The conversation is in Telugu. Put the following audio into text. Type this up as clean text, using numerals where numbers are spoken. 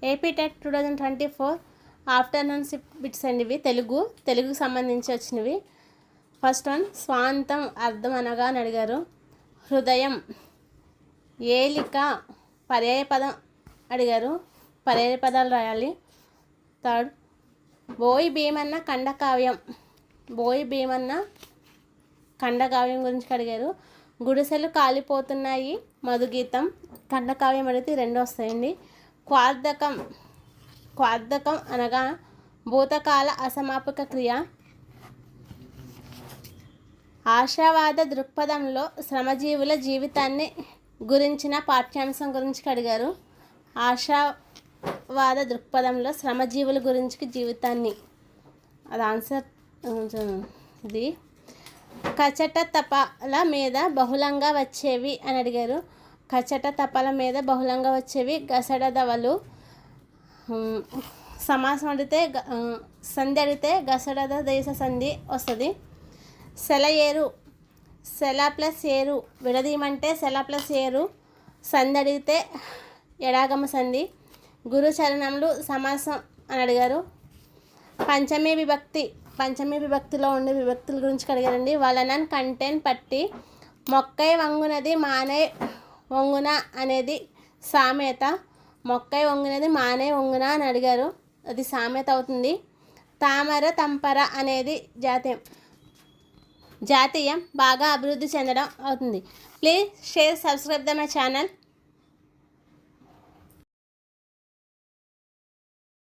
ఏపీ టెట్ 2024 ఆఫ్టర్నూన్ బిట్స్ అండి ఇవి. తెలుగుకు సంబంధించి వచ్చినవి. ఫస్ట్ వన్, స్వాంతం అర్థం అనగా అని అడిగారు. హృదయం, ఏలిక, పర్యాయ పదం అడిగారు. పర్యాయ పదాలు రాయాలి. థర్డ్, బోయి భీమన్న ఖండకావ్యం గురించి అడిగారు. గుడిసెలు కాలిపోతున్నాయి మధుగీతం, ఖండకావ్యం అడిగితే 2 వస్తాయండి. క్వార్థకం అనగా భూతకాల అసమాపక క్రియ. ఆశావాద దృక్పథంలో శ్రమజీవుల జీవితాన్ని గురించిన పాఠ్యాంశం గురించి అడిగారు. ఆశావాద దృక్పథంలో శ్రమజీవుల గురించి జీవితాన్ని, అది ఆన్సర్. ఇది కచట తపాల మీద బహుళంగా వచ్చేవి అని అడిగారు. కచట తపాల మీద బహుళంగా వచ్చేవి గసడదవలు. సమాసం అడిగితే సంధి అడిగితే గసడద దేశ సంధి వస్తుంది. సెలయేరు, సెల ప్లస్ ఏరు విడదీయమంటే సెల ప్లస్ ఏరు. సంధి అడిగితే ఎడాగమ సంధి. గురు చరణములు సమాసం అని అడిగారు. పంచమీ విభక్తిలో ఉండే విభక్తుల గురించి అడిగారండి. వలనన్, కంటెన్, పట్టి. మొక్కై వంగునది మానై వంగున అనేది సామెత. మొక్కై వంగునది మానై వంగున అని అడిగారు. అది సామెత అవుతుంది. తామర, తంపర అనేది జాతీయం బాగా అభివృద్ధి చెందడం అవుతుంది. Please share, subscribe the my channel.